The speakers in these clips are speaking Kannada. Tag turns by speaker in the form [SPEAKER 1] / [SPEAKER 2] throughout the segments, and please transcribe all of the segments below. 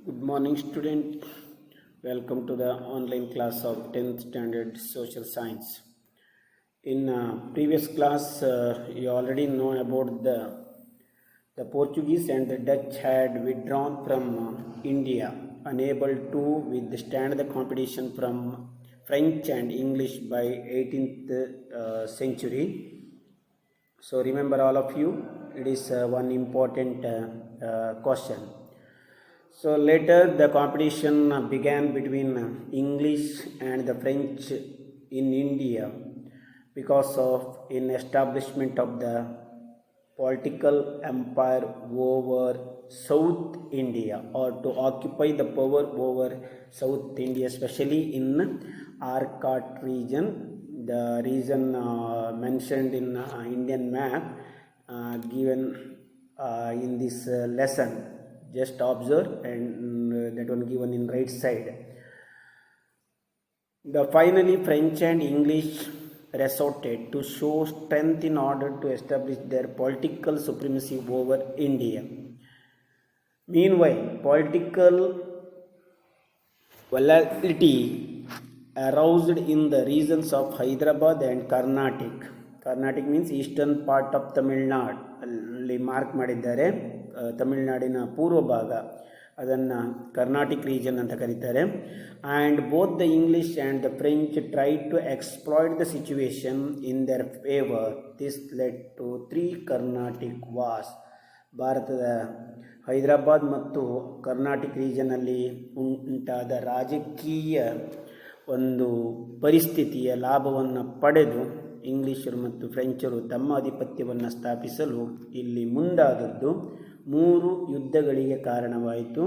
[SPEAKER 1] Good morning, student. Welcome to the online class of 10th standard social science. In previous class, you already know about the Portuguese and the Dutch had withdrawn from India, unable to withstand the competition from French and English by 18th century. So remember all of you, it is one important question. So later the competition began between English and the French in India because of in establishment of the political empire over South India, or to occupy the power over South India, especially in Arcot region, the region mentioned in Indian map given in this lesson. Just observe, and that one given in right side. The finally French and English resorted to show strength in order to establish their political supremacy over India. Meanwhile, political volatility aroused in the regions of Hyderabad and Carnatic. Carnatic means eastern part of Tamil Nadu. ಅಲ್ಲಿ ಮಾರ್ಕ್ ಮಾಡಿದ್ದಾರೆ. ತಮಿಳುನಾಡಿನ ಪೂರ್ವ ಭಾಗ, ಅದನ್ನು ಕರ್ನಾಟಿಕ್ ರೀಜನ್ ಅಂತ ಕರೀತಾರೆ. And both the English and the French try to exploit the situation in their favour. This led to 3 Carnatic wars. ಭಾರತದ ಹೈದರಾಬಾದ್ ಮತ್ತು ಕರ್ನಾಟಿಕ್ ರೀಜನಲ್ಲಿ ಉಂಟಾದ ರಾಜಕೀಯ ಒಂದು ಪರಿಸ್ಥಿತಿಯ ಲಾಭವನ್ನು ಪಡೆದು ಇಂಗ್ಲೀಷರು ಮತ್ತು ಫ್ರೆಂಚರು ತಮ್ಮ ಆಧಿಪತ್ಯವನ್ನು ಸ್ಥಾಪಿಸಲು ಇಲ್ಲಿ ಮುಂದಾದದ್ದು 3 ಯುದ್ಧಗಳಿಗೆ ಕಾರಣವಾಯಿತು.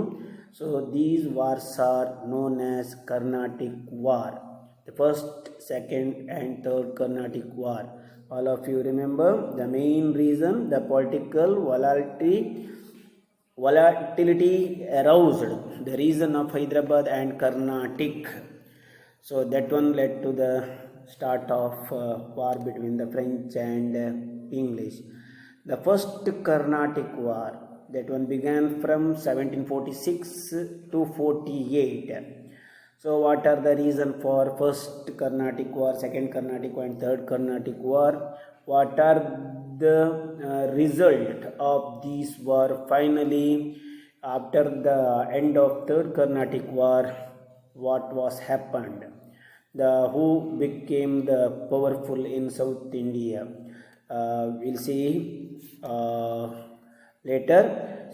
[SPEAKER 1] So these wars R known as Carnatic war, the first, second and third Carnatic war. All of you remember the main reason, the political volatility aroused the region of Hyderabad and Carnatic. So that one led to the start of war between the French and English. The first Carnatic War, that one began from 1746 to 48. So what are the reason for first Carnatic War, second Carnatic War and third Carnatic War? What are the result of these war? Finally, after the end of third Carnatic War, what was happened? Who became the powerful in South India? We'll see later.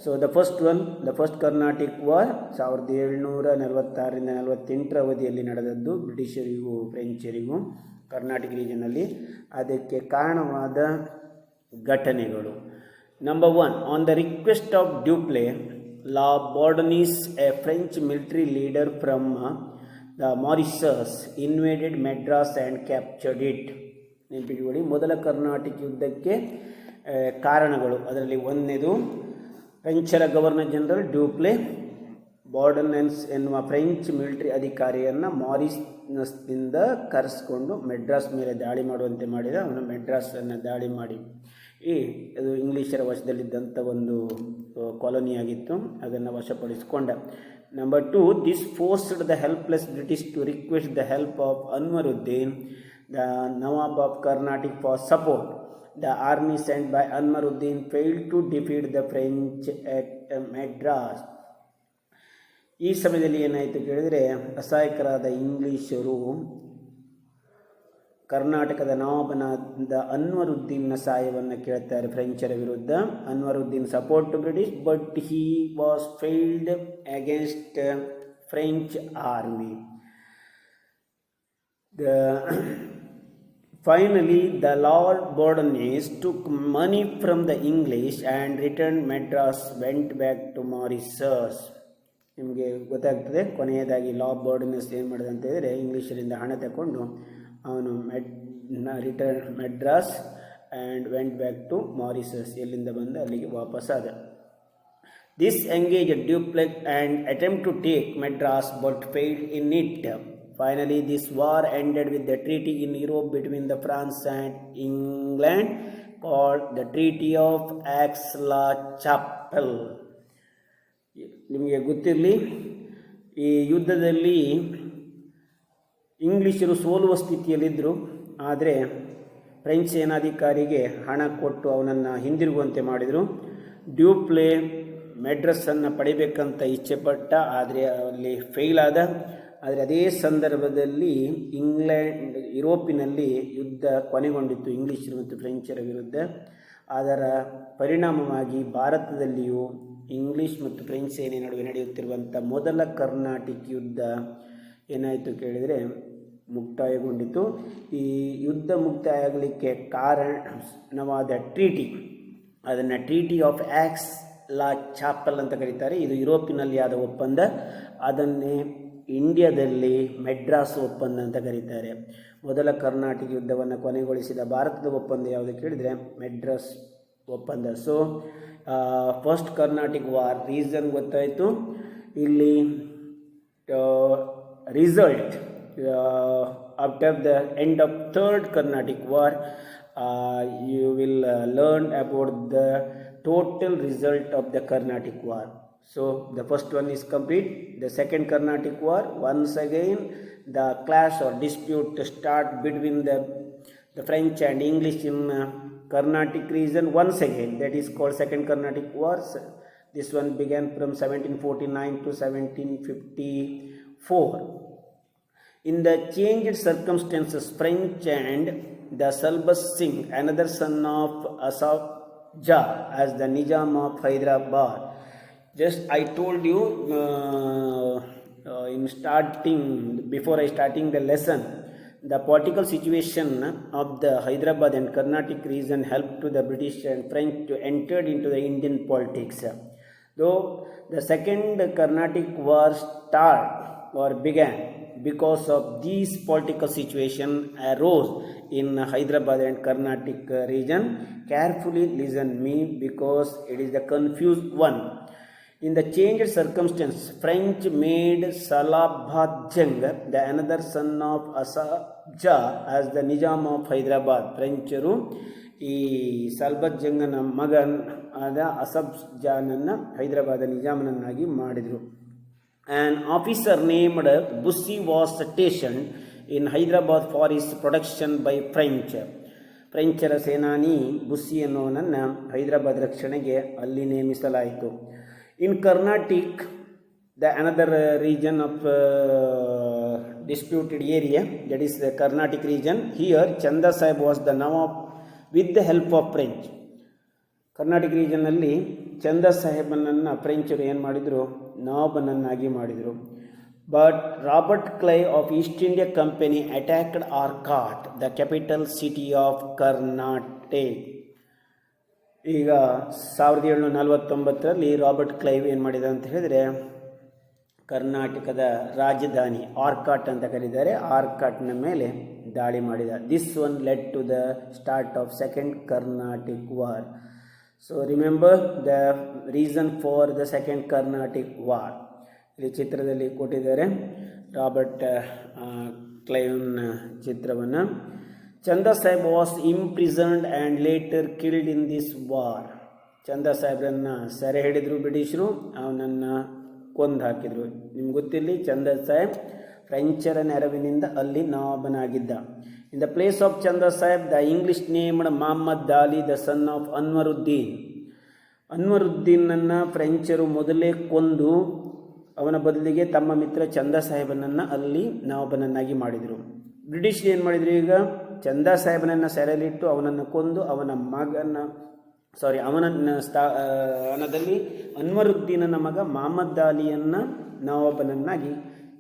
[SPEAKER 1] So the first one, the first Carnatic War 1746-48 ಅವಧಿಯಲ್ಲಿ ನಡೆದದ್ದು ಬ್ರಿಟಿಷರಿಗೂ ಫ್ರೆಂಚರಿಗೂ ಕರ್ನಾಟಕ ರೀಜನಲ್ಲಿ. ಅದಕ್ಕೆ ಕಾರಣವಾದ ಘಟನೆಗಳು. Number 1, on the request of Dupleix, La Bourdonnais, a French military leader from the Mauritius, invaded Madras and captured it. ನೆನಪಿಟ್ಕೊಳ್ಳಿ, ಮೊದಲ ಕರ್ನಾಟಕ ಯುದ್ಧಕ್ಕೆ ಕಾರಣಗಳು. ಅದರಲ್ಲಿ ಒಂದನೇದು ಫ್ರೆಂಚರ ಗವರ್ನರ್ ಜನರಲ್ ಡ್ಯೂಪ್ಲೆ ಬಾರ್ಡನೆನ್ಸ್ ಎನ್ನುವ ಫ್ರೆಂಚ್ ಮಿಲಿಟರಿ ಅಧಿಕಾರಿಯನ್ನು ಮಾರಿಷಸ್ನಿಂದ ಕರೆಸ್ಕೊಂಡು ಮೆಡ್ರಾಸ್ ಮೇಲೆ ದಾಳಿ ಮಾಡುವಂತೆ ಮಾಡಿದ. ಅವನು ಮೆಡ್ರಾಸನ್ನು ದಾಳಿ ಮಾಡಿ ಅದು ಇಂಗ್ಲೀಷರ ವಶದಲ್ಲಿದ್ದಂಥ ಒಂದು ಕಾಲೋನಿಯಾಗಿತ್ತು, ಅದನ್ನು ವಶಪಡಿಸಿಕೊಂಡ. Number 2, this forced the helpless British to request the help of Anwaruddin, the Nawab of Carnatic, for support. The army sent by Anwaruddin failed to defeat the French at Madras. ಈ ಸಮಯದಲ್ಲಿ ಏನಾಯಿತು ಕೇಳಿದರೆ, ಅಸಹಾಯಕರಾದ ಇಂಗ್ಲೀಷರು ಕರ್ನಾಟಕದ ನವಾಬನಾದ ಅನ್ವರುದ್ದೀನ್ನ ಸಹಾಯವನ್ನು ಕೇಳ್ತಾರೆ ಫ್ರೆಂಚರ ವಿರುದ್ಧ. Anwaruddin support to British, but he was failed against French army. Finally, the Lord Bourdonnais took money from the English and returned Madras, went back to Mauritius. ನಿಮಗೆ ಗೊತ್ತಾಗ್ತದೆ. ಕೊನೆಯದಾಗಿ ಲಾರ್ಡ್ ಬೋರ್ಡನೆಸ್ ಏನು ಮಾಡಿದೆ ಅಂತ ಹೇಳಿದರೆ, ಇಂಗ್ಲೀಷರಿಂದ ಹಣ ತಗೊಂಡು ಅವನು return Madras and went back to Mauritius, ಎಲ್ಲಿಂದ ಬಂದು ಅಲ್ಲಿಗೆ ವಾಪಸ್ಸಾದ. This engage Dupleix and attempt to take Madras but failed in it. Finally, this war ended with the treaty in Europe between the France and England called the Treaty of Aix-la-Chapelle. ನಿಮಗೆ ಗೊತ್ತಿರಲಿ, ಈ ಯುದ್ಧದಲ್ಲಿ ಇಂಗ್ಲೀಷರು ಸೋಲುವ ಸ್ಥಿತಿಯಲ್ಲಿದ್ದರು. ಆದರೆ ಫ್ರೆಂಚ್ ಸೇನಾಧಿಕಾರಿಗೆ ಹಣ ಕೊಟ್ಟು ಅವನನ್ನು ಹಿಂದಿರುಗುವಂತೆ ಮಾಡಿದರು. ಡ್ಯೂಪ್ಲೆ ಮೆಡ್ರಸ್ಸನ್ನು ಪಡಿಬೇಕಂತ ಇಚ್ಛೆಪಟ್ಟ, ಆದರೆ ಅಲ್ಲಿ ಫೇಲ್ ಆದ. ಆದರೆ ಅದೇ ಸಂದರ್ಭದಲ್ಲಿ ಯುರೋಪಿನಲ್ಲಿ ಯುದ್ಧ ಕೊನೆಗೊಂಡಿತ್ತು ಇಂಗ್ಲೀಷರು ಮತ್ತು ಫ್ರೆಂಚರ ವಿರುದ್ಧ. ಅದರ ಪರಿಣಾಮವಾಗಿ ಭಾರತದಲ್ಲಿಯೂ ಇಂಗ್ಲೀಷ್ ಮತ್ತು ಫ್ರೆಂಚ್ ಸೇನೆ ನಡುವೆ ನಡೆಯುತ್ತಿರುವಂಥ ಮೊದಲ ಕರ್ನಾಟಿಕ್ ಯುದ್ಧ ಏನಾಯಿತು ಕೇಳಿದರೆ ಮುಕ್ತಾಯಗೊಂಡಿತು. ಈ ಯುದ್ಧ ಮುಕ್ತಾಯ ಆಗಲಿಕ್ಕೆ ಕಾರಣವಾದ ಟ್ರೀಟಿ, ಅದನ್ನು treaty of Aix la Chapelle ಅಂತ ಕರೀತಾರೆ. ಇದು ಯುರೋಪಿನಲ್ಲಿ ಆದ ಒಪ್ಪಂದ. ಅದನ್ನೇ ಇಂಡಿಯಾದಲ್ಲಿ ಮೆಡ್ರಾಸ್ ಒಪ್ಪಂದ ಅಂತ ಕರೀತಾರೆ. ಮೊದಲ ಕರ್ನಾಟಕ ಯುದ್ಧವನ್ನು ಕೊನೆಗೊಳಿಸಿದ ಭಾರತದ ಒಪ್ಪಂದ ಯಾವುದು ಕೇಳಿದರೆ ಮೆಡ್ರಾಸ್ ಒಪ್ಪಂದ. So first Carnatic war reason ಗೊತ್ತಾಯಿತು. ಇಲ್ಲಿ result after the end of third Carnatic war you will learn about the total result of the Carnatic War. So the first one is complete. The second Carnatic War, once again the clash or dispute start between the French and English in Carnatic region once again. That is called second Carnatic War. This one began from 1749 to 1754. In the changed circumstances, French and the Salbas Singh, another son of Asaf Jah, as the Nizam of Hyderabad. Just I told you before I starting the lesson, the political situation of the Hyderabad and Carnatic region helped to the British and French to enter into the Indian politics. Though the second Carnatic War began because of these political situation arose in Hyderabad and Carnatic region. Carefully listen me because it is the confused one. In the changed circumstance, French made Salabhat Jung, the another son of Asaf Jah, as the Nizam of Hyderabad. ಫ್ರೆಂಚರು ಈ ಸಲ್ಬತ್ ಜಂಗನ ಮಗನ್ ಆದ ಅಸಫ್ ಜಾನನ್ನು ಹೈದರಾಬಾದ ನಿಜಾಮನನ್ನಾಗಿ ಮಾಡಿದರು. An officer named Bussy was stationed in Hyderabad for his protection by French. ಫ್ರೆಂಚರ ಸೇನಾನಿ ಬುಸ್ಸಿ ಎನ್ನುವನನ್ನು Hyderabad ರಕ್ಷಣೆಗೆ ಅಲ್ಲಿ ನೇಮಿಸಲಾಯಿತು. In Carnatic, the another region of disputed area, that is the Carnatic region, here Chanda Sahib was the Nawab with the help of French. Karnataka ರೀಜನ್ನಲ್ಲಿ ಚಂದ ಸಾಹೇಬನನ್ನು ಫ್ರೆಂಚರು ಏನು ಮಾಡಿದರು, ನವಾಬನನ್ನಾಗಿ ಮಾಡಿದರು. But Robert Clive of East India company attacked Arcot, the capital city of Karnataka. ಈಗ 1749ರಲ್ಲಿ ರಾಬರ್ಟ್ ಕ್ಲೈವ್ ಏನು ಮಾಡಿದ ಅಂತ ಹೇಳಿದರೆ, ಕರ್ನಾಟಕದ ರಾಜಧಾನಿ ಆರ್ಕಾಟ್ ಅಂತ ಕರೀತಾರೆ, ಆರ್ಕಾಟ್ನ ಮೇಲೆ ದಾಳಿ ಮಾಡಿದ. This one led to the start of second Carnatic war. So remember the reason for the second Carnatic War. ಇಲ್ಲಿ ಚಿತ್ರದಲ್ಲಿ ಕೊಟ್ಟಿದ್ದಾರೆ ರಾಬರ್ಟ್ ಕ್ಲೈವ್ನ ಚಿತ್ರವನ್ನು. ಚಂದ Saheb was ಇಂಪ್ರಿಸನ್ಡ್ and later killed in this war. ಚಂದ ಸಾಹೇಬ್ರನ್ನು ಸೆರೆ ಹಿಡಿದ್ರು ಬ್ರಿಟಿಷರು, ಅವನನ್ನು ಕೊಂದು ಹಾಕಿದರು. ನಿಮ್ಗೆ ಗೊತ್ತಿರಲಿ, ಚಂದ ಸಾಹೇಬ್ ಫ್ರೆಂಚರ ನೆರವಿನಿಂದ ಅಲ್ಲಿ ನವಾಬನಾಗಿದ್ದ. In the place of Chanda Sahib, the English named Muhammad Ali, the son of Anwaruddin. ಅನ್ವರುದ್ದೀನನ್ನು ಫ್ರೆಂಚರು ಮೊದಲೇ ಕೊಂದು ಅವನ ಬದಲಿಗೆ ತಮ್ಮ ಮಿತ್ರ ಚಂದ ಸಾಹೇಬನನ್ನು ಅಲ್ಲಿ ನವಾಬನನ್ನಾಗಿ ಮಾಡಿದರು. ಬ್ರಿಟಿಷ್ ಏನು ಮಾಡಿದರು, ಈಗ ಚಂದ ಸಾಹೇಬನನ್ನು ಸೆರೆಯಲ್ಲಿಟ್ಟು ಅವನನ್ನು ಕೊಂದು ಅವನ ಸ್ಥಾನದಲ್ಲಿ ಅನ್ವರುದ್ದೀನನ ಮಗ ಮಹಮ್ಮದ್ ಅಲಿಯನ್ನು ನವಾಬನನ್ನಾಗಿ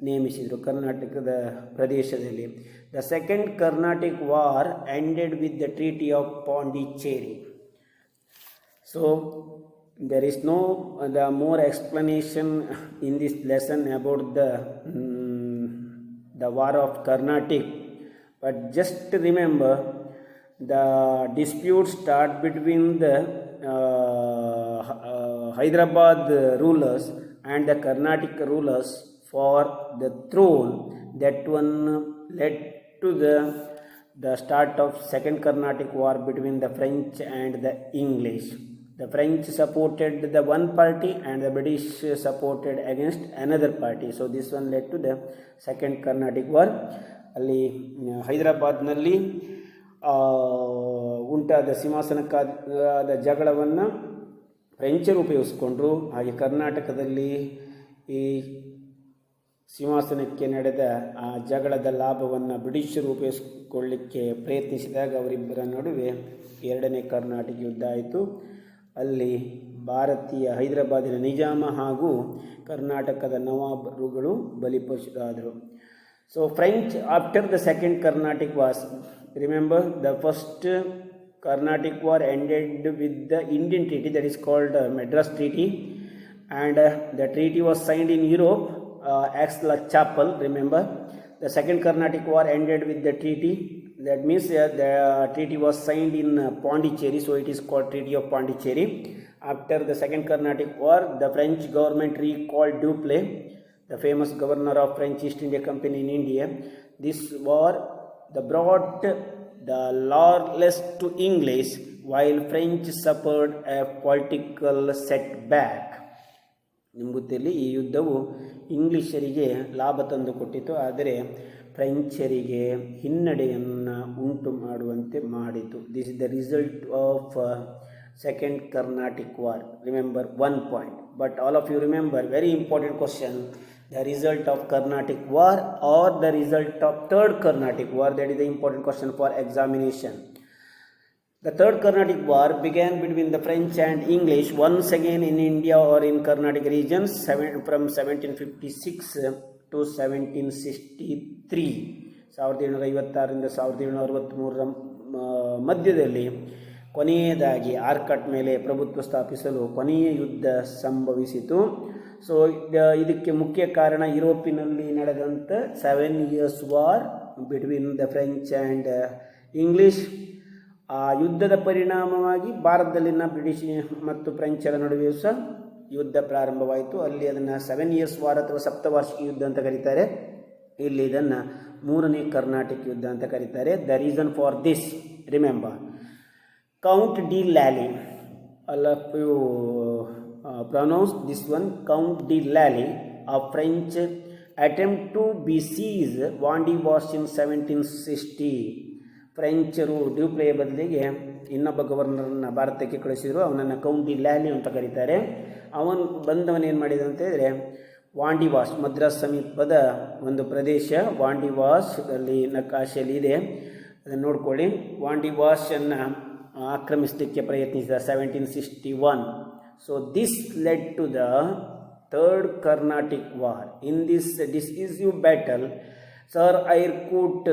[SPEAKER 1] ನೇಮಿಸಿದರು ಕರ್ನಾಟಕದ ಪ್ರದೇಶದಲ್ಲಿ. The second Carnatic war ended with the treaty of Pondicherry. So there is no more explanation in this lesson about the war of Carnatic, but just remember the dispute start between the Hyderabad rulers and the Carnatic rulers for the throne. That one led to the start of second Carnatic war between the French and the English. The French supported the one party and the British supported against another party. So this one led to the second Carnatic War. ಅಲ್ಲಿ ಹೈದರಾಬಾದ್ನಲ್ಲಿ ಉಂಟಾದ ಸಿಂಹಾಸನಕ್ಕಾದ ಜಗಳವನ್ನು ಫ್ರೆಂಚರು ಉಪಯೋಗಿಸ್ಕೊಂಡ್ರು. ಹಾಗೆ ಕರ್ನಾಟಕದಲ್ಲಿ ಈ ಸಿಂಹಾಸನಕ್ಕೆ ನಡೆದ ಆ ಜಗಳದ ಲಾಭವನ್ನು ಬ್ರಿಟಿಷರು ಉಪಯೋಗಿಸಿಕೊಳ್ಳಿಕ್ಕೆ ಪ್ರಯತ್ನಿಸಿದಾಗ ಅವರಿಬ್ಬರ ನಡುವೆ ಎರಡನೇ ಕರ್ನಾಟಕ ಯುದ್ಧ ಆಯಿತು. ಅಲ್ಲಿ ಭಾರತೀಯ ಹೈದರಾಬಾದಿನ ನಿಜಾಮ ಹಾಗೂ ಕರ್ನಾಟಕದ ನವಾಬರುಗಳು ಬಲಿಪಶುರಾದರು. So French after the second Carnatic war, remember the first Carnatic War ended with the Indian treaty that is called Madras Treaty, and the treaty was signed in Europe, Aix-la-Chapelle, remember. The second Carnatic War ended with the treaty, that means the treaty was signed in Pondicherry, so it is called Treaty of Pondicherry. After the second Carnatic War, the French government recalled Dupleix, the famous governor of French East India Company in India. This war brought the lawless to English, while French suffered a political setback. ನಿಂಬುತ್ತಿಲ್ಲಿ ಈ ಯುದ್ಧವು ಇಂಗ್ಲಿಷರಿಗೆ ಲಾಭ ತಂದುಕೊಟ್ಟಿತು, ಆದರೆ ಫ್ರೆಂಚರಿಗೆ ಹಿನ್ನಡೆಯನ್ನು ಉಂಟು ಮಾಡುವಂತೆ ಮಾಡಿತು. This is the result of second Carnatic war. Remember one point, but all of you remember very important question, the result of Carnatic War or the result of third Carnatic War? That is the important question for examination. The third Carnatic War began between the French and English once again in India or in Carnatic regions from 1756 to 1763. 1756ರಿಂದ 1763 ಮಧ್ಯದಲ್ಲಿ ಕೊನೆಯದಾಗಿ ಆರ್ಕಾಟ್ ಮೇಲೆ ಪ್ರಭುತ್ವ ಸ್ಥಾಪಿಸಲು ಕೊನೆಯ ಯುದ್ಧ ಸಂಭವಿಸಿತು. ಸೊ ಇದಕ್ಕೆ ಮುಖ್ಯ ಕಾರಣ ಯುರೋಪಿನಲ್ಲಿ ನಡೆದಂಥ 7 years war between the French and English. ಆ ಯುದ್ಧದ ಪರಿಣಾಮವಾಗಿ ಭಾರತದಲ್ಲಿನ ಬ್ರಿಟಿಷ್ ಮತ್ತು ಫ್ರೆಂಚರ ನಡುವೆ ಸಹ ಯುದ್ಧ ಪ್ರಾರಂಭವಾಯಿತು. ಅಲ್ಲಿ ಅದನ್ನು 7 years ವಾರ್ ಅಥವಾ ಸಪ್ತವಾರ್ಷಿಕ ಯುದ್ಧ ಅಂತ ಕರೀತಾರೆ. ಇಲ್ಲಿ ಇದನ್ನು ಮೂರನೇ ಕರ್ನಾಟಕ ಯುದ್ಧ ಅಂತ ಕರೀತಾರೆ. The reason for this, remember, Count de Lally, all of you pronounce this one, Count de Lally, a French attempt to besiege Vandywash in 1760. ಫ್ರೆಂಚರು ಡ್ಯೂಪ್ಲೆಯ ಬದಲಿಗೆ ಇನ್ನೊಬ್ಬ ಗವರ್ನರ್ನ ಭಾರತಕ್ಕೆ ಕಳಿಸಿದರು. ಅವನನ್ನು ಕೌಂಟ್ ಡಿ ಲ್ಯಾಲಿ ಅಂತ ಕರೀತಾರೆ. ಬಂದವನೇನು ಮಾಡಿದ ಅಂತ ಹೇಳಿದರೆ, ವಾಂಡಿವಾಶ್, ಮದ್ರಾಸ್ ಸಮೀಪದ ಒಂದು ಪ್ರದೇಶ ವಾಂಡಿವಾಶ್ ಅಲ್ಲಿ ನಕಾಶೆಯಲ್ಲಿ ಇದೆ, ಅದನ್ನು ನೋಡ್ಕೊಳ್ಳಿ. ವಾಂಡಿವಾಶನ್ನು ಆಕ್ರಮಿಸಲಿಕ್ಕೆ ಪ್ರಯತ್ನಿಸಿದ 1761. So this led to the third Carnatic war. In this decisive battle, Sir Eyrecourt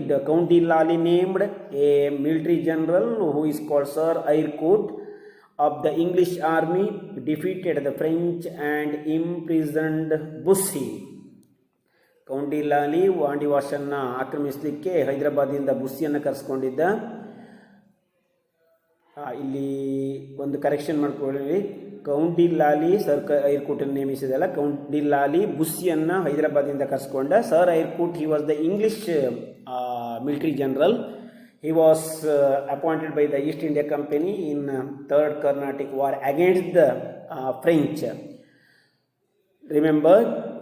[SPEAKER 1] the Count de Lally named a military general who is called Sir Eyrecourt of the English army, defeated the French and imprisoned Bussy. Count de ಲಾಲಿ ವಾಂಡಿವಾಶನ್ನು ಆಕ್ರಮಿಸಲಿಕ್ಕೆ ಹೈದರಾಬಾದಿಂದ ಬುಸ್ಸಿಯನ್ನು ಕರೆಸ್ಕೊಂಡಿದ್ದ. ಇಲ್ಲಿ ಒಂದು ಕರೆಕ್ಷನ್ ಮಾಡ್ಕೊಳ್ಳಿ, ಕೌಂಟ್ ಡಿ ಲಾಲಿ ಸರ್ ಐರ್ಕೂಟನ್ನು ನೇಮಿಸಿದಲ್ಲ, ಕೌಂಟ್ ಡಿ ಲಾಲಿ ಬುಸ್ಸಿಯನ್ನು ಹೈದರಾಬಾದಿಂದ ಕರೆಸ್ಕೊಂಡ. Sir Eyre Coote, he was the English military general. He was appointed by the East India Company in Third Carnatic War against the French. Remember,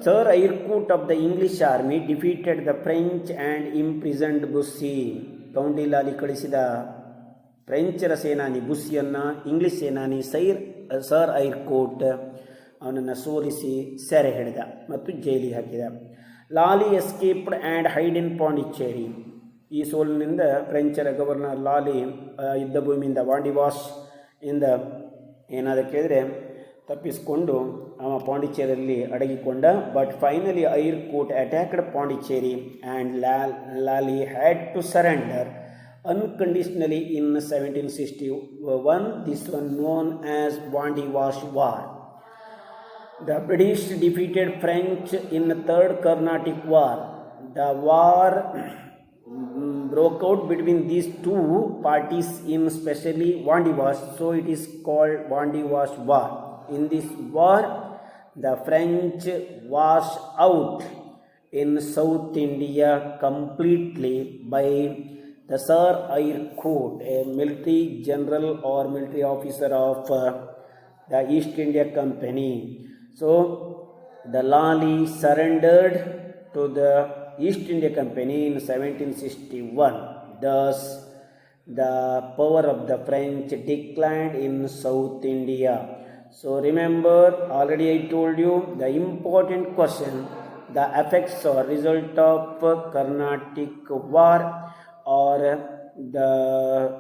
[SPEAKER 1] Sir Eyrecourt of the English army defeated the French and imprisoned Bussy. Count de ಲಾಲಿ ಕಳಿಸಿದ ಫ್ರೆಂಚರ ಸೇನಾನಿ ಬುಸ್ಸಿಯನ್ನು ಇಂಗ್ಲಿಷ್ ಸೇನಾನಿ ಸರ್ ಐರ್ಕೋಟ್ ಅವನನ್ನು ಸೋಲಿಸಿ ಸೆರೆ ಹಿಡಿದ ಮತ್ತು ಜೈಲಿಗೆ ಹಾಕಿದ. ಲಾಲಿ ಎಸ್ಕೇಪ್ಡ್ ಆ್ಯಂಡ್ ಹೈಡ್ ಇನ್ ಪಾಂಡಿಚೇರಿ. ಈ ಸೋಲಿನಿಂದ ಫ್ರೆಂಚರ ಗವರ್ನರ್ ಲಾಲಿ ಯುದ್ಧ ಭೂಮಿಯಿಂದ ವಾಂಡಿವಾಶ್ ಇಂದ ಏನಾದರೂ ಕೇಳಿದರೆ ತಪ್ಪಿಸಿಕೊಂಡು ಅವ ಪಾಂಡಿಚೇರಿಯಲ್ಲಿ ಅಡಗಿಕೊಂಡ. But finally Eyre Coote attacked Pondicherry and Lally had to surrender unconditionally in 1761. This one known as Vandywash War. The British defeated French in the Third Carnatic War. The war broke out between these two parties in especially Vandywash, so it is called Vandywash War. In this war, the French washed out in South India completely by the Sir Eyre a military general or military officer of the East India Company. So the Lally surrendered to the East India Company in 1761. Thus, the power of the French declined in South India. So remember, already I told you the important question, the effects or result of Carnatic War or the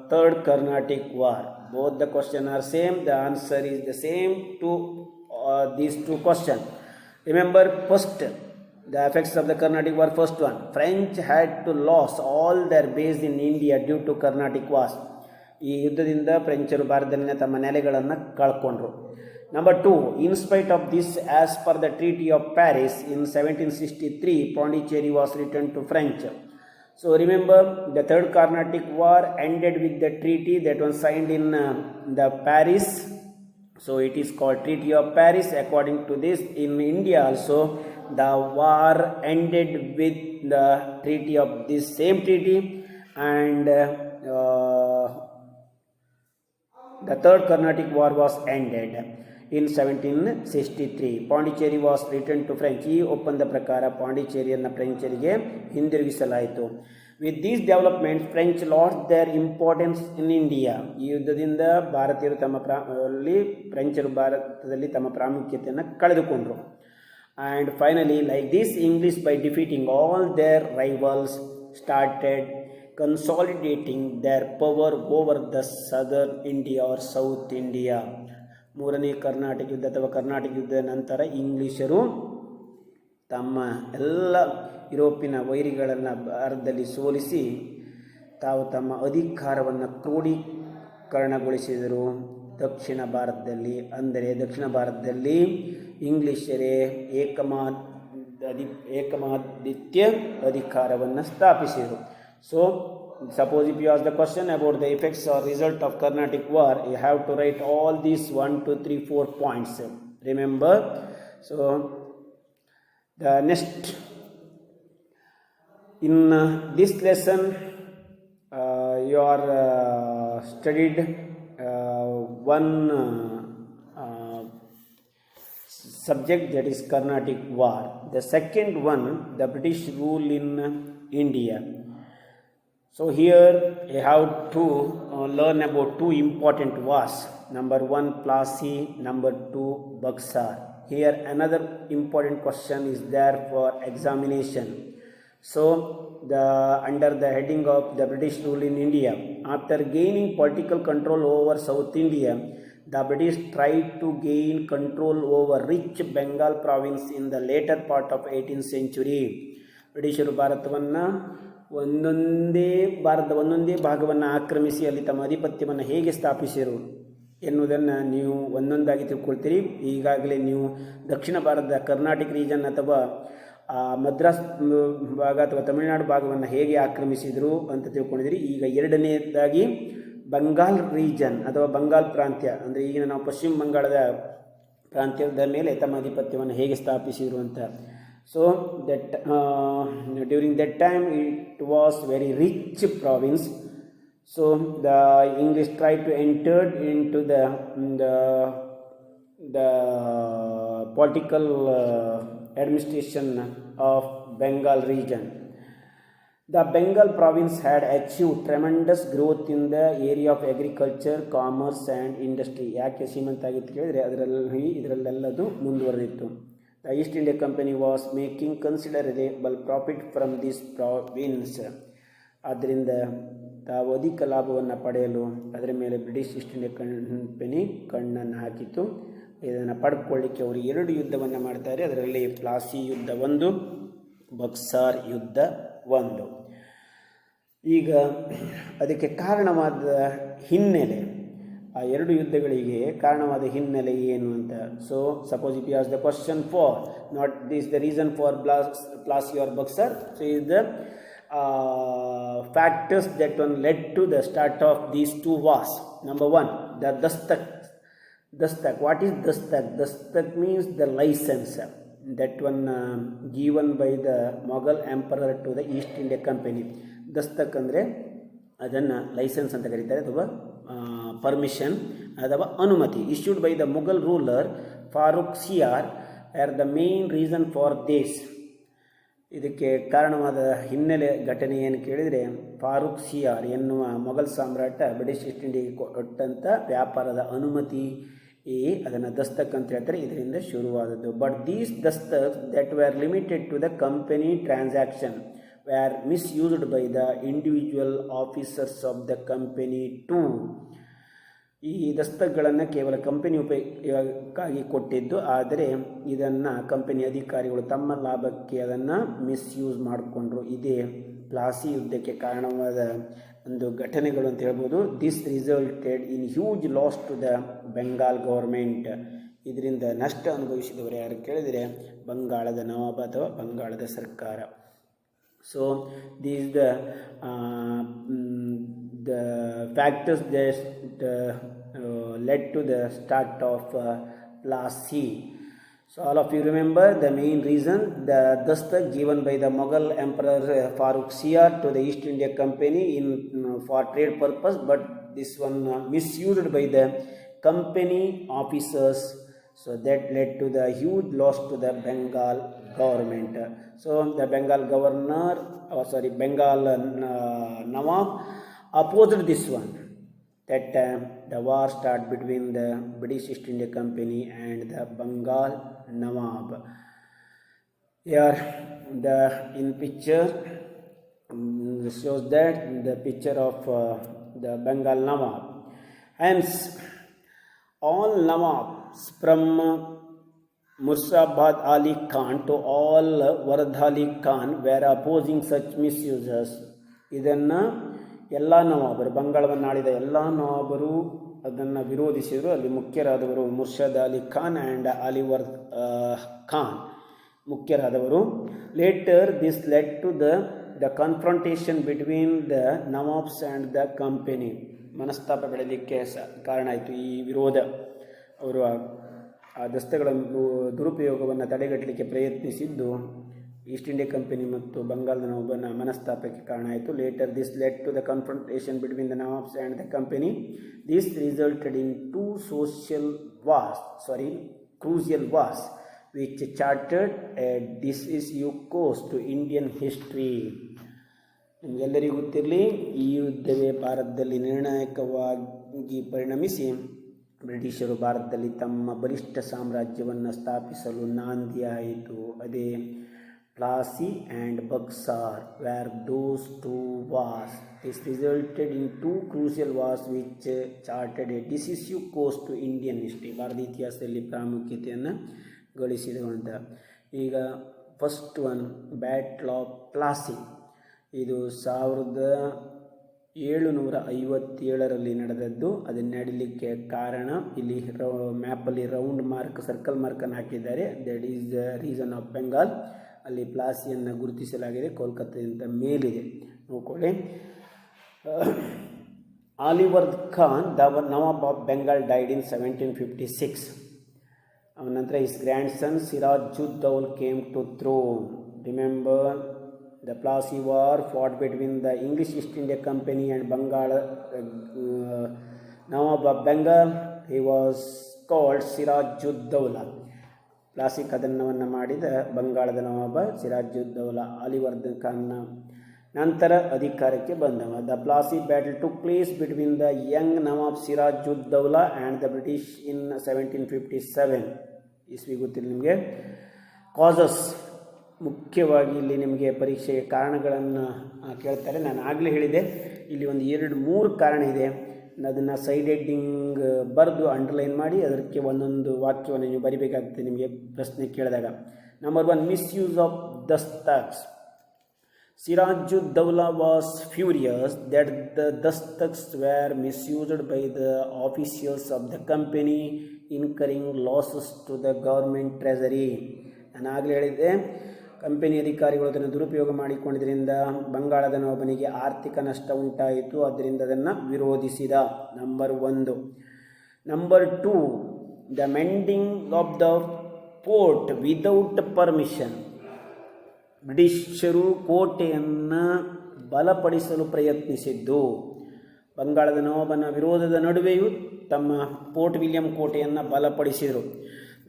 [SPEAKER 1] Third Carnatic War. Both the question are same, the answer is the same to these two questions. Remember, first, the effects of the Carnatic War, first one, French had to lose all their base in India due to Carnatic Wars. ಈ ಯುದ್ಧದಿಂದ ಫ್ರೆಂಚರು ಭಾರತದಲ್ಲಿನ ತಮ್ಮ ನೆಲೆಗಳನ್ನು ಕಳ್ಕೊಂಡ್ರು. Number 2, in spite of this, as per the Treaty of Paris in 1763, Pondicherry was returned to French. So remember, the Third Carnatic War ended with the treaty that was signed in the Paris. So it is called Treaty of Paris. According to this, in India also, the war ended with the treaty of this same treaty, and the Third Carnatic War was ended in 1763. Pondicherry was returned to French. ಈ ಒಪ್ಪಂದ ಪ್ರಕಾರ ಪಾಂಡಿಚೇರಿಯನ್ನು ಫ್ರೆಂಚರಿಗೆ ಹಿಂದಿರುಗಿಸಲಾಯಿತು. With these developments, French lost their importance in India. ಈ ಯುದ್ಧದಿಂದ ಭಾರತೀಯರು ಫ್ರೆಂಚರು ಭಾರತದಲ್ಲಿ ತಮ್ಮ ಪ್ರಾಮುಖ್ಯತೆಯನ್ನು ಕಳೆದುಕೊಂಡರು. And finally, like this, English, by defeating all their rivals, started consolidating their power over the southern India or South India. ಮೂರನೇ ಕರ್ನಾಟಕ ಯುದ್ಧ ಅಥವಾ ಕರ್ನಾಟಕ ಯುದ್ಧದ ನಂತರ ಇಂಗ್ಲಿಷರು ತಮ್ಮ ಎಲ್ಲ ಯುರೋಪಿನ ವೈರಿಗಳನ್ನು ಭಾರತದಲ್ಲಿ ಸೋಲಿಸಿ ತಾವು ತಮ್ಮ ಅಧಿಕಾರವನ್ನು ಕ್ರೋಢೀಕರಣಗೊಳಿಸಿದರು ದಕ್ಷಿಣ ಭಾರತದಲ್ಲಿ. ಅಂದರೆ ದಕ್ಷಿಣ ಭಾರತದಲ್ಲಿ ಇಂಗ್ಲಿಷರೇ ಏಕಮಾದಿತ್ಯ ಅಧಿಕಾರವನ್ನು ಸ್ಥಾಪಿಸಿದರು. So suppose if you ask the question about the effects or result of Carnatic War, you have to write all these 1, 2, 3, 4 points. Remember, so the next in this lesson you are studied one subject, that is Carnatic War. The second one, the British rule in India. So here you have to learn about two important wars. Number 1, Plassey. Number 2, Buxar. Here another important question is there for examination. So under the heading of the British rule in India, after gaining political control over South India, the British tried to gain control over rich Bengal province in the later part of 18th century. ಬ್ರಿಟಿಷರು ಭಾರತವನ್ನು ಒಂದೊಂದೇ ಭಾಗವನ್ನು ಆಕ್ರಮಿಸಿ ಅಲ್ಲಿ ತಮ್ಮ ಆಧಿಪತ್ಯವನ್ನು ಹೇಗೆ ಸ್ಥಾಪಿಸಿದರು ಎನ್ನುವುದನ್ನು ನೀವು ಒಂದೊಂದಾಗಿ ತಿಳ್ಕೊಳ್ತೀರಿ. ಈಗಾಗಲೇ ನೀವು ದಕ್ಷಿಣ ಭಾರತದ ಕರ್ನಾಟಕ ರೀಜನ್ ಅಥವಾ ಮದ್ರಾಸ್ ಭಾಗ ಅಥವಾ ತಮಿಳುನಾಡು ಭಾಗವನ್ನು ಹೇಗೆ ಆಕ್ರಮಿಸಿದರು ಅಂತ ತಿಳ್ಕೊಂಡಿದ್ದೀರಿ. ಈಗ ಎರಡನೇದಾಗಿ ಬಂಗಾಲ್ ರೀಜನ್ ಅಥವಾ ಬಂಗಾಲ್ ಪ್ರಾಂತ್ಯ, ಅಂದರೆ ಈಗಿನ ನಾವು ಪಶ್ಚಿಮ ಬಂಗಾಳದ ಪ್ರಾಂತ್ಯದ ಮೇಲೆ ತಮ್ಮ ಆಧಿಪತ್ಯವನ್ನು ಹೇಗೆ ಸ್ಥಾಪಿಸಿದರು ಅಂತ. So that during that time it was very rich province. So the English tried to enter into the political administration of Bengal region. The Bengal province had achieved tremendous growth in the area of agriculture, commerce and industry. ಯಾಕೆ ಶ್ರೀಮಂತ ಆಗಿತ್ತು ಕೇಳಿದರೆ ಇದರಲ್ಲೆಲ್ಲದು ಮುಂದುವರೆದಿತ್ತು. The East India Company was making considerable profit from this province. ಆದ್ದರಿಂದ ತಾವು ಅಧಿಕ ಲಾಭವನ್ನು ಪಡೆಯಲು ಅದರ ಮೇಲೆ ಬ್ರಿಟಿಷ್ ಈಸ್ಟ್ ಇಂಡಿಯಾ ಕಂಪನಿ ಕಣ್ಣನ್ನು ಹಾಕಿತು. ಇದನ್ನು ಪಡ್ಕೊಳ್ಳಿಕ್ಕೆ ಅವರು 2 ಯುದ್ಧವನ್ನು ಮಾಡ್ತಾರೆ. ಅದರಲ್ಲಿ ಪ್ಲಾಸಿ ಯುದ್ಧ 1, ಬಕ್ಸಾರ್ ಯುದ್ಧ 1. ಈಗ ಅದಕ್ಕೆ ಕಾರಣವಾದ ಹಿನ್ನೆಲೆ, ಆ 2 ಯುದ್ಧಗಳಿಗೆ ಕಾರಣವಾದ ಹಿನ್ನೆಲೆ ಏನು ಅಂತ. So suppose if you ask the question for not this the reason for Plassey or Buxar, so is the factors that one led to the start of these 2 wars. Number 1, the Dastak. What is Dastak? Dastak means the license that one given by the Mughal emperor to the East India Company. Dastak ಅಂದರೆ ಅದನ್ನು ಲೈಸೆನ್ಸ್ ಅಂತ ಕರೀತಾರೆ ಅಥವಾ ಪರ್ಮಿಷನ್ ಅಥವಾ ಅನುಮತಿ. Issued by the Mughal ruler Farrukh Siyar are the main reason for this. ಇದಕ್ಕೆ ಕಾರಣವಾದ ಹಿನ್ನೆಲೆ ಘಟನೆ ಏನು ಕೇಳಿದರೆ, ಫಾರೂಕ್ ಸಿಯಾರ್ ಎನ್ನುವ ಮೊಘಲ್ ಸಾಮ್ರಾಟ ಬ್ರಿಟಿಷ್ ಈಸ್ಟ್ ಇಂಡಿಯಾಗೆ ಕೊಟ್ಟಂಥ ವ್ಯಾಪಾರದ ಅನುಮತಿ ಅದನ್ನು ದಸ್ತಕ್ ಅಂತ ಹೇಳ್ತಾರೆ, ಇದರಿಂದ ಶುರುವಾದದ್ದು. But these dastaks that were limited to the company transaction were misused by the individual officers of the company too. ಈ ದಸ್ತಕ್ಗಳನ್ನು ಕೇವಲ ಕಂಪನಿ ಉಪಯೋಗಕ್ಕಾಗಿ ಕೊಟ್ಟಿದ್ದು, ಆದರೆ ಇದನ್ನು ಕಂಪನಿ ಅಧಿಕಾರಿಗಳು ತಮ್ಮ ಲಾಭಕ್ಕೆ ಅದನ್ನು ಮಿಸ್ಯೂಸ್ ಮಾಡಿಕೊಂಡ್ರು. ಇದೇ ಪ್ಲಾಸಿ ಯುದ್ಧಕ್ಕೆ ಕಾರಣವಾದ ಒಂದು ಘಟನೆಗಳು ಅಂತ ಹೇಳ್ಬೋದು. This resulted in huge loss to the Bengal government. ಇದರಿಂದ ನಷ್ಟ ಅನುಭವಿಸಿದವರು ಯಾರು ಕೇಳಿದರೆ ಬಂಗಾಳದ ನವಾಬ್ ಅಥವಾ ಬಂಗಾಳದ ಸರ್ಕಾರ. So these the factors that led to the start of Plassey. So all of you remember the main reason, the dastak given by the Mughal Emperor Farooq Siyar to the East India Company for trade purpose, but this one misused by the company officers. So that led to the huge loss to the Bengal government. So the Bengal governor, Bengal Nawab opposed this one. That time the war started between the British East India Company and the Bengal Nawab. Here in picture shows that the picture of the Bengal Nawab. Hence all Nawabs from Murshidabad Ali Khan to all Wardhali Khan were opposing such misuses. ಇದನ್ನು ಎಲ್ಲ ನವಾಬರು, ಬಂಗಾಳವನ್ನು ಆಳಿದ ಎಲ್ಲ ನವಾಬರು ಅದನ್ನು ವಿರೋಧಿಸಿದರು. ಅಲ್ಲಿ ಮುಖ್ಯರಾದವರು ಮುರ್ಷದ್ ಅಲಿ ಖಾನ್ ಆ್ಯಂಡ್ ಅಲಿವರ್ ಖಾನ್ ಮುಖ್ಯರಾದವರು. Later this led to the confrontation between the nawabs and the company. ಮನಸ್ತಾಪ ಬೆಳೆಯಲಿಕ್ಕೆ ಕಾರಣ ಆಯಿತು ಈ ವಿರೋಧ. ಅವರು ಆ ದಸ್ತಗಳ ದುರುಪಯೋಗವನ್ನು ತಡೆಗಟ್ಟಲಿಕ್ಕೆ ಪ್ರಯತ್ನಿಸಿದ್ದು ಈಸ್ಟ್ ಇಂಡಿಯಾ ಕಂಪನಿ ಮತ್ತು ಬಂಗಾಳದ ನವಾಬನ ಮನಸ್ತಾಪಕ್ಕೆ ಕಾರಣ ಆಯಿತು. Later this led to the confrontation between the nawabs and the company. This resulted in two crucial wars which charted a decisive course to Indian history. ನಿಮಗೆಲ್ಲರಿಗೂ ಗೊತ್ತಿರಲಿ, ಈ ಯುದ್ಧವೇ ಭಾರತದಲ್ಲಿ ನಿರ್ಣಾಯಕವಾಗಿ ಪರಿಣಮಿಸಿ ಬ್ರಿಟಿಷರು ಭಾರತದಲ್ಲಿ ತಮ್ಮ ಬಲಿಷ್ಠ ಸಾಮ್ರಾಜ್ಯವನ್ನು ಸ್ಥಾಪಿಸಲು ನಾಂದಿಯಾಯಿತು. ಅದೇ Plassey and Buxar were those two wars. This resulted in two crucial wars which charted a decisive course to Indian history. ಭಾರತೀಯ ಇತಿಹಾಸದಲ್ಲಿ ಪ್ರಾಮುಖ್ಯತೆಯನ್ನು ಗಳಿಸಿರುವಂಥ. ಈಗ first one battle of Plassey. ಇದು 1757ರಲ್ಲಿ ನಡೆದದ್ದು. ಅದನ್ನು ನಡೀಲಿಕ್ಕೆ ಕಾರಣ ಇಲ್ಲಿ ಮ್ಯಾಪಲ್ಲಿ ರೌಂಡ್ ಮಾರ್ಕ್, ಸರ್ಕಲ್ ಮಾರ್ಕನ್ನು ಹಾಕಿದ್ದಾರೆ. That is the reason of Bengal. ಅಲ್ಲಿ ಪ್ಲಾಸಿಯನ್ನು ಗುರುತಿಸಲಾಗಿದೆ, ಕೋಲ್ಕತ್ತಾದಿಂದ ಮೇಲಿದೆ, ನೋಡ್ಕೊಳ್ಳಿ. Oliver Khan the Nawab of Bengal died ಇನ್ 1756. ಅವನ ನಂತರ his grandson Siraj-ud-Dawla came to throne. Remember the Plassey War fought between the English East India Company and Bengal Nawab of Bengal. He was called Siraj-ud-Dawla. Plassey ಕದನವನ್ನು ಮಾಡಿದ ಬಂಗಾಳದ ನವಾಬ ಸಿರಾಜುದ್ದೌಲಾ ಅಲಿವರ್ಧನ್ ಖಾನ್ನ ನಂತರ ಅಧಿಕಾರಕ್ಕೆ ಬಂದವ. The Plassey battle took place between the young nawab Sirajuddaulah and the British in 1757. ಇಸ್ವಿ ಗೊತ್ತಿಲ್ಲ ನಿಮಗೆ. ಕಾಸಸ್, ಮುಖ್ಯವಾಗಿ ಇಲ್ಲಿ ನಿಮಗೆ ಪರೀಕ್ಷೆಗೆ ಕಾರಣಗಳನ್ನು ಕೇಳ್ತಾರೆ. ನಾನು ಆಗಲೇ ಹೇಳಿದೆ, ಇಲ್ಲಿ ಒಂದು 2-3 ಕಾರಣ ಇದೆ. ಅದನ್ನು ಸೈಡ್ ಹೆಡ್ಡಿಂಗ್ ಬರೆದು ಅಂಡರ್ಲೈನ್ ಮಾಡಿ ಅದಕ್ಕೆ ಒಂದೊಂದು ವಾಕ್ಯವನ್ನು ನೀವು ಬರಿಬೇಕಾಗ್ತದೆ ನಿಮಗೆ ಪ್ರಶ್ನೆ ಕೇಳಿದಾಗ. Number 1, misuse of dastaks. Siraj-ud-Dawla was furious that the dastaks were misused by the officials of the company, incurring losses to the government treasury. ನಾನು ಆಗಲೇ ಹೇಳಿದ್ದೆ, ಕಂಪನಿ ಅಧಿಕಾರಿಗಳು ಅದನ್ನು ದುರುಪಯೋಗ ಮಾಡಿಕೊಂಡಿದ್ದರಿಂದ ಬಂಗಾಳದ ನವಾಬನಿಗೆ ಆರ್ಥಿಕ ನಷ್ಟ ಉಂಟಾಯಿತು. ಆದ್ದರಿಂದ ಅದನ್ನು ವಿರೋಧಿಸಿದ. Number 1. Number 2, the mending of the fort without permission. ಬ್ರಿಟಿಷರು ಕೋಟೆಯನ್ನು ಬಲಪಡಿಸಲು ಪ್ರಯತ್ನಿಸಿದ್ದು. ಬಂಗಾಳದ ನವಾಬನ ವಿರೋಧದ ನಡುವೆಯೂ ತಮ್ಮ ಫೋರ್ಟ್ ವಿಲಿಯಂ ಕೋಟೆಯನ್ನು ಬಲಪಡಿಸಿದರು.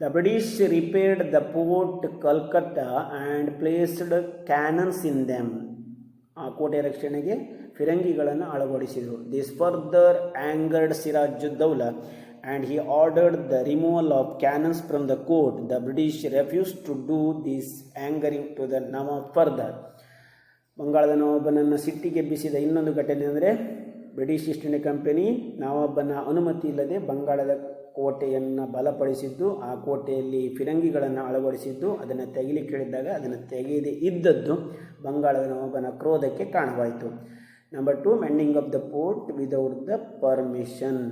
[SPEAKER 1] The British repaired the fort Calcutta and placed cannons in them. ಆ ಕೋಟೆ ರಕ್ಷಣೆಗೆ ಫಿರಂಗಿಗಳನ್ನು ಅಳವಡಿಸಿದರು. This further angered Sirajuddaulah and he ordered the removal of cannons from the court. The British refused to do this, angering to the Nawab further. ಬಂಗಾಳದ ನವಾಬನನ್ನು ಸಿಟ್ಟಿಗೆಬ್ಬಿಸಿದ ಇನ್ನೊಂದು ಘಟನೆ ಅಂದರೆ ಬ್ರಿಟಿಷ್ ಈಸ್ಟ್ ಇಂಡಿಯಾ ಕಂಪನಿ ನವಾಬನ ಅನುಮತಿ ಇಲ್ಲದೆ ಬಂಗಾಳದ ಕೋಟೆಯನ್ನು ಬಲಪಡಿಸಿದ್ದು, ಆ ಕೋಟೆಯಲ್ಲಿ ಫಿರಂಗಿಗಳನ್ನು ಅಳವಡಿಸಿದ್ದು, ಅದನ್ನು ತೆಗಿಲಿಕ್ಕೆ ಹೇಳಿದಾಗ ಅದನ್ನು ತೆಗೆಯದೇ ಇದ್ದದ್ದು ಬಂಗಾಳದ ನವಾಬನ ಕ್ರೋಧಕ್ಕೆ ಕಾರಣವಾಯಿತು. Number 2, mending of the fort without the permission.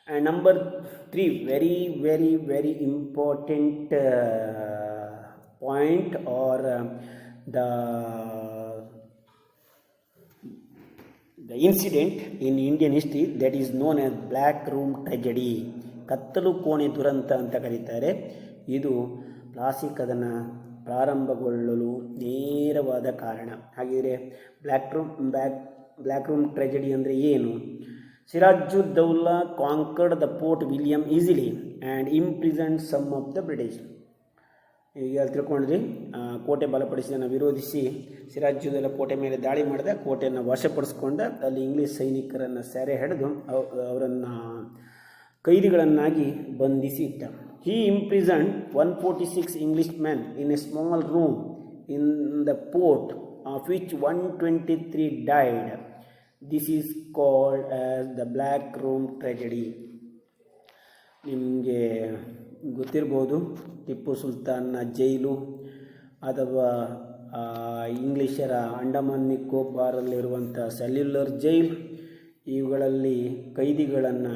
[SPEAKER 1] And number 3, very important point or the incident in Indian history that is known as Black Room Tragedy. ಕತ್ತಲು ಕೋಣೆ ದುರಂತ ಅಂತ ಕರೀತಾರೆ. ಇದು ಪ್ಲಾಸಿ ಕದನ ಪ್ರಾರಂಭಗೊಳ್ಳಲು ನೇರವಾದ ಕಾರಣ. ಹಾಗಿದ್ರೆ ಬ್ಲ್ಯಾಕ್ ರೂಮ್ ಟ್ರೆಜಡಿ ಅಂದರೆ ಏನು? Sirajuddaulah conquered the Fort William easily and imprisoned some of the British. ಈಗ ತಿಳ್ಕೊಂಡ್ರಿ, ಕೋಟೆ ಬಲಪಡಿಸಿದನ್ನು ವಿರೋಧಿಸಿ ಸಿರಾಜುದ್ದೌಲಾ ಕೋಟೆ ಮೇಲೆ ದಾಳಿ ಮಾಡಿದ, ಕೋಟೆಯನ್ನು ವಶಪಡಿಸ್ಕೊಂಡ, ಅಲ್ಲಿ ಇಂಗ್ಲೀಷ್ ಸೈನಿಕರನ್ನು ಸೆರೆ ಹಿಡಿದು ಅವರನ್ನು ಕೈದಿಗಳನ್ನಾಗಿ ಬಂಧಿಸಿ ಇಟ್ಟ. He imprisoned 146 English men in a small room in the fort, of which 123 died. This is called as the black room tragedy. ನಿಮಗೆ ಗೊತ್ತಿರ್ಬೋದು, ಟಿಪ್ಪು ಸುಲ್ತಾನ್ನ ಜೈಲು ಅಥವಾ ಇಂಗ್ಲೀಷರ ಅಂಡಮಾನ್ ನಿಕೋಬಾರಲ್ಲಿರುವಂಥ ಸೆಲ್ಯುಲರ್ ಜೈಲ್, ಇವುಗಳಲ್ಲಿ ಕೈದಿಗಳನ್ನು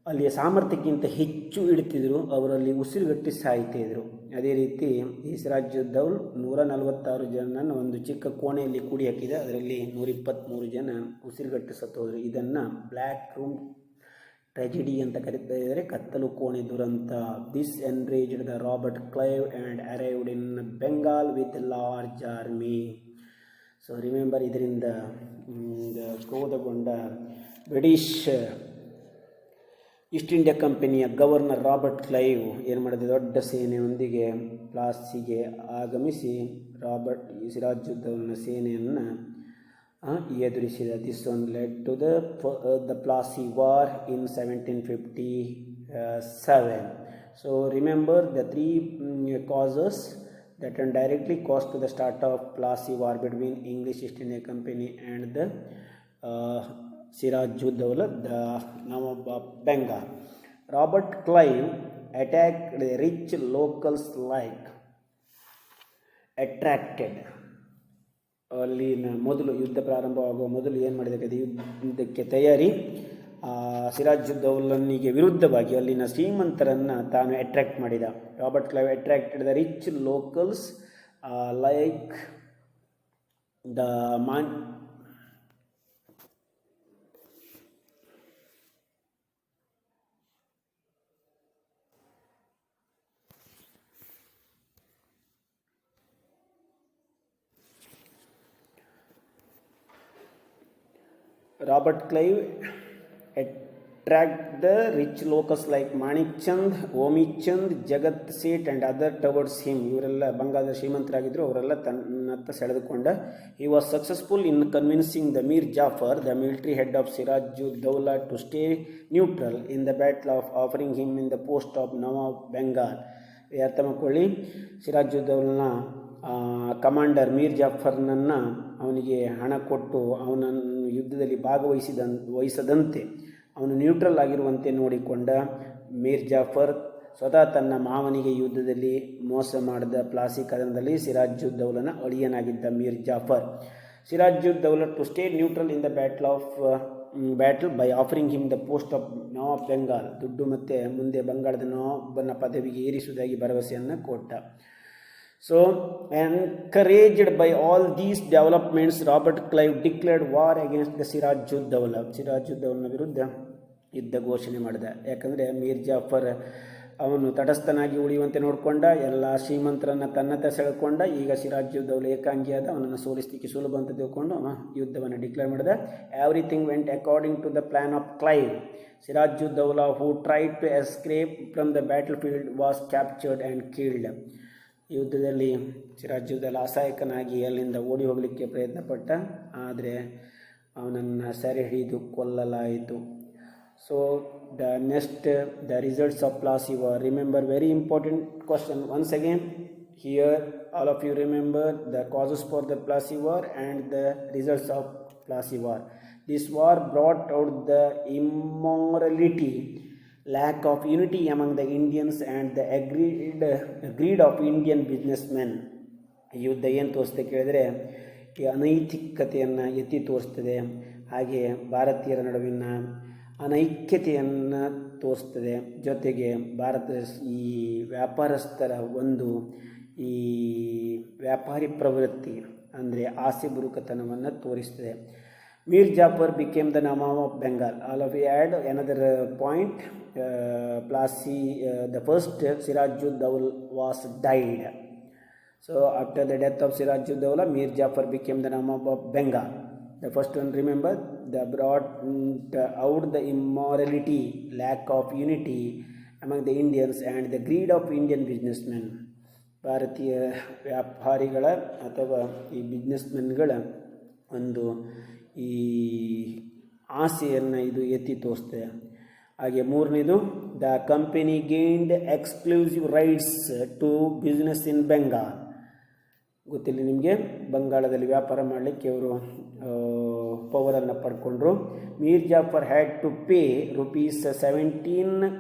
[SPEAKER 1] ಅಲ್ಲಿಯ ಸಾಮರ್ಥ್ಯಕ್ಕಿಂತ ಹೆಚ್ಚು ಇಡ್ತಿದ್ರು, ಅವರಲ್ಲಿ ಉಸಿರುಗಟ್ಟಿ ಸಾಯ್ತಿದ್ರು. ಅದೇ ರೀತಿ ಈ ಸಿರಾಜುದ್ದೌಲ್ 146 ಜನನ ಒಂದು ಚಿಕ್ಕ ಕೋಣೆಯಲ್ಲಿ ಕೂಡಿ ಹಾಕಿದೆ, ಅದರಲ್ಲಿ 123 ಜನ ಉಸಿರುಗಟ್ಟಿ ಸತ್ತೋದ್ರು. ಇದನ್ನು ಬ್ಲ್ಯಾಕ್ ರೂಮ್ ಟ್ರೆಜಿಡಿ ಅಂತ ಕರೀತಾ ಇದ್ದಾರೆ, ಕತ್ತಲು ಕೋಣೆ ದುರಂತ. This enraged the Robert Clive and arrived in Bengal with large army. So remember, ಇದರಿಂದ ಕ್ರೋಧಗೊಂಡ ಬ್ರಿಟಿಷ್ ಈಸ್ಟ್ ಇಂಡಿಯಾ ಕಂಪನಿಯ ಗವರ್ನರ್ ರಾಬರ್ಟ್ ಕ್ಲೈವ್ ಏನು ಮಾಡಿದೆ, ದೊಡ್ಡ ಸೇನೆಯೊಂದಿಗೆ ಪ್ಲಾಸಿಗೆ ಆಗಮಿಸಿ ಸಿರಾಜುದ್ದೌಲನ ಸೇನೆಯನ್ನು ಎದುರಿಸಿದ. This one led to the Plassey war in 1757. So remember the 3 causes that indirectly caused to the start of Plassey war between English East India Company and the Sirajuddaulah, the Nawab of Bengal. Robert Clive attacked the rich locals like attracted. ಅಲ್ಲಿನ ಮೊದಲು ಯುದ್ಧ ಪ್ರಾರಂಭವಾಗುವ ಮೊದಲು ಏನು ಮಾಡಿದೆ, ಯುದ್ಧಕ್ಕೆ ತಯಾರಿ ಸಿರಾಜುದ್ದೌಲನಿಗೆ ವಿರುದ್ಧವಾಗಿ ಅಲ್ಲಿನ ಶ್ರೀಮಂತರನ್ನು ತಾನು ಅಟ್ರಾಕ್ಟ್ ಮಾಡಿದ. Robert Clive attracted the rich locals like the Robert Clive attracted the rich locals like Manik Chand, Omi Chand, Jagat Seth and other towards him. ಇವರೆಲ್ಲ ಬಂಗಾಳದ ಶ್ರೀಮಂತರಾಗಿದ್ದರು, ಅವರೆಲ್ಲ ತನ್ನತ್ತ ಸೆಳೆದುಕೊಂಡ. He was successful in convincing the Mir Jafar, the military head of Sirajuddaulah, to stay neutral in the battle of offering him in the post of Nawab Bengal. ಅರ್ಥ ಮಾಡ್ಕೊಳ್ಳಿ, ಸಿರಾಜುದ್ದೌಲನ ಕಮಾಂಡರ್ ಮೀರ್ ಜಾಫರ್ನನ್ನು ಅವನಿಗೆ ಹಣ ಕೊಟ್ಟು ಅವನನ್ನು ಯುದ್ಧದಲ್ಲಿ ವಹಿಸದಂತೆ ಅವನು ನ್ಯೂಟ್ರಲ್ ಆಗಿರುವಂತೆ ನೋಡಿಕೊಂಡ ಮೀರ್ ಜಾಫರ್ ಸ್ವತಃ ತನ್ನ ಮಾವನಿಗೆ ಯುದ್ಧದಲ್ಲಿ ಮೋಸ ಮಾಡಿದ ಪ್ಲಾಸಿ ಕದನದಲ್ಲಿ ಸಿರಾಜುದ್ದೌಲನ ಅಳಿಯನಾಗಿದ್ದ Mir Jafar. Sirajuddaulah to stay neutral in the battle by offering him the post of Nawab Bengal. ದುಡ್ಡು ಮತ್ತು ಮುಂದೆ ಬಂಗಾಳದ ನವಾಬನ ಪದವಿಗೆ ಏರಿಸುವುದಾಗಿ ಭರವಸೆಯನ್ನು ಕೊಟ್ಟ. So, encouraged by all these developments, Robert Clive declared war against the Sirajuddaula ವಿರುದ್ಧ ಯುದ್ಧ ಘೋಷಣೆ ಮಾಡಿದ. ಯಾಕಂದರೆ ಮೀರ್ ಜಾಫರ್ ಅವನು ತಟಸ್ಥನಾಗಿ ಉಳಿಯುವಂತೆ ನೋಡಿಕೊಂಡ, ಎಲ್ಲ ಶ್ರೀಮಂತರನ್ನು ತನ್ನತ್ತ ಸೆಳೆಕೊಂಡ. ಈಗ ಸಿರಾಜುದ್ದೌಲ ಏಕಾಂಗಿಯಾದ, ಅವನನ್ನು ಸೋಲಿಸಲಿಕ್ಕೆ ಸುಲಭ ಅಂತ ತಿಳ್ಕೊಂಡು ಯುದ್ಧವನ್ನು ಡಿಕ್ಲೇರ್ ಮಾಡಿದ. Everything went according to the plan of Clive. Sirajuddaulah who tried to escape from the battle field was captured and killed. ಯುದ್ಧದಲ್ಲಿ ಸಿರಾಜುದ್ದೌಲ ಅಸಹಾಯಕನಾಗಿ ಅಲ್ಲಿಂದ ಓಡಿ ಹೋಗಲಿಕ್ಕೆ ಪ್ರಯತ್ನಪಟ್ಟ, ಆದರೆ ಅವನನ್ನು ಸೆರೆ ಹಿಡಿದು ಕೊಲ್ಲಲಾಯಿತು. So the next the results of Plassey War. Remember, very important question once again here, all of you remember the causes for the Plassey War and the results of Plassey War. This war brought out the immorality, lack of unity among the Indians and the greed of Indian businessmen. ಯುದ್ಧ ಏನು ತೋರಿಸ್ತದೆ ಕೇಳಿದರೆ ಈ ಅನೈತಿಕತೆಯನ್ನು ಎತ್ತಿ ತೋರಿಸ್ತದೆ, ಹಾಗೆ ಭಾರತೀಯರ ನಡುವಿನ ಅನೈಕ್ಯತೆಯನ್ನು ತೋರಿಸ್ತದೆ. ಜೊತೆಗೆ ಭಾರತದ ಈ ವ್ಯಾಪಾರಸ್ಥರ ಒಂದು ಈ ವ್ಯಾಪಾರಿ ಪ್ರವೃತ್ತಿ ಅಂದರೆ ಆಸೆ ಬುರುಕತನವನ್ನು ತೋರಿಸ್ತದೆ. Mir Jafar became the Nawab of Bengal. All of you add another point. Plassey, the first Sirajuddaulah was died. So after the death of Sirajuddaulah, Mir Jafar became the Nawab of Bengal. The first one, remember, they brought out the immorality, lack of unity among the Indians and the greed of Indian businessmen. ಭಾರತೀಯ ವ್ಯಾಪಾರಿಗಳ ಅಥವಾ ಈ ಬಿಸ್ನೆಸ್ಮೆನ್ಗಳ ಒಂದು ಈ ಆಸೆಯನ್ನು ಇದು ಎತ್ತಿ ತೋರಿಸ್ತದೆ. ಹಾಗೆ ಮೂರನೇದು, the company gained exclusive rights to business in Bengal. ಗೊತ್ತಿಲ್ಲ ನಿಮಗೆ, ಬಂಗಾಳದಲ್ಲಿ ವ್ಯಾಪಾರ ಮಾಡಲಿಕ್ಕೆ ಅವರು ಪವರನ್ನು ಪಡ್ಕೊಂಡ್ರು. Mir Jafar had to pay ₹17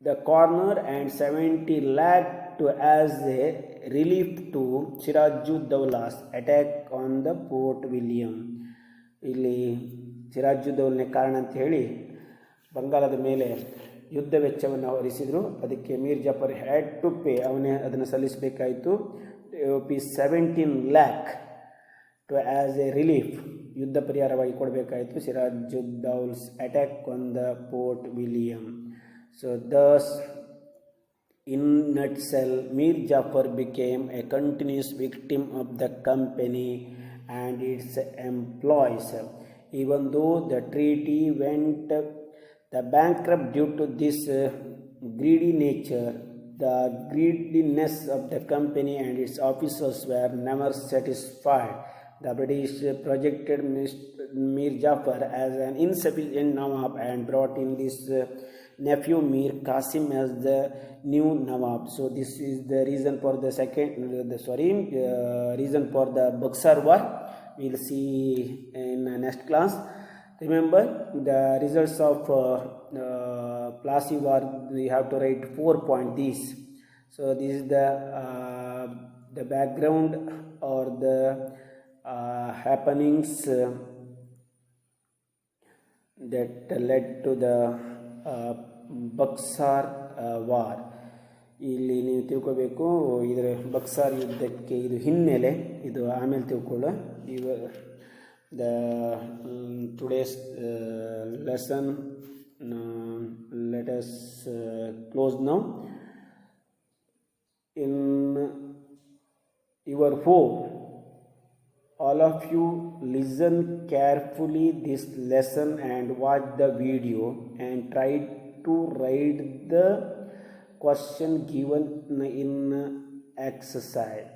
[SPEAKER 1] the corner and 70 lakh to as a relief to Sirajuddaulah's attack on the Fort William. ಇಲ್ಲಿ ಸಿರಾಜುದ್ದೌಲನೇ ಕಾರಣ ಅಂತ ಹೇಳಿ ಬಂಗಾಳದ ಮೇಲೆ ಯುದ್ಧ ವೆಚ್ಚವನ್ನು ಹೊರಿಸಿದರು. ಅದಕ್ಕೆ Mir Jafar had to pay, ಅವನೇ ಅದನ್ನು ಸಲ್ಲಿಸಬೇಕಾಯಿತು. ₹17 lakh to as a relief, ಯುದ್ಧ ಪರಿಹಾರವಾಗಿ ಕೊಡಬೇಕಾಯಿತು Sirajuddaula's attack on the Fort William. So thus in nutshell, Mir Jafar became a continuous victim of the company and its employees. Even though the treaty went the bankrupt due to this greedy nature, the greediness of the company and its officers were never satisfied. The British projected Mir Jafar as an insufficient Nawab and brought in this nephew Mir Qasim as the new Nawab. So this is the reason for the reason for the Buxar War. We will see in next class. Remember the results of Plassey War. We have to write 4 points. These. So this is the background or the happenings that led to the Buxar War. ಇಲ್ಲಿ ನೀವು ತಿಳ್ಕೋಬೇಕು, ಇದರ ಬಕ್ಸಾರ್ ಯುದ್ಧಕ್ಕೆ ಇದು ಹಿನ್ನೆಲೆ, ಇದು ಆಮೇಲೆ ತಿಳ್ಕೊಳ್ಳೋ. The today's lesson let us close now. In your home, all of you listen carefully this lesson and watch the video and try to write the question given in exercise.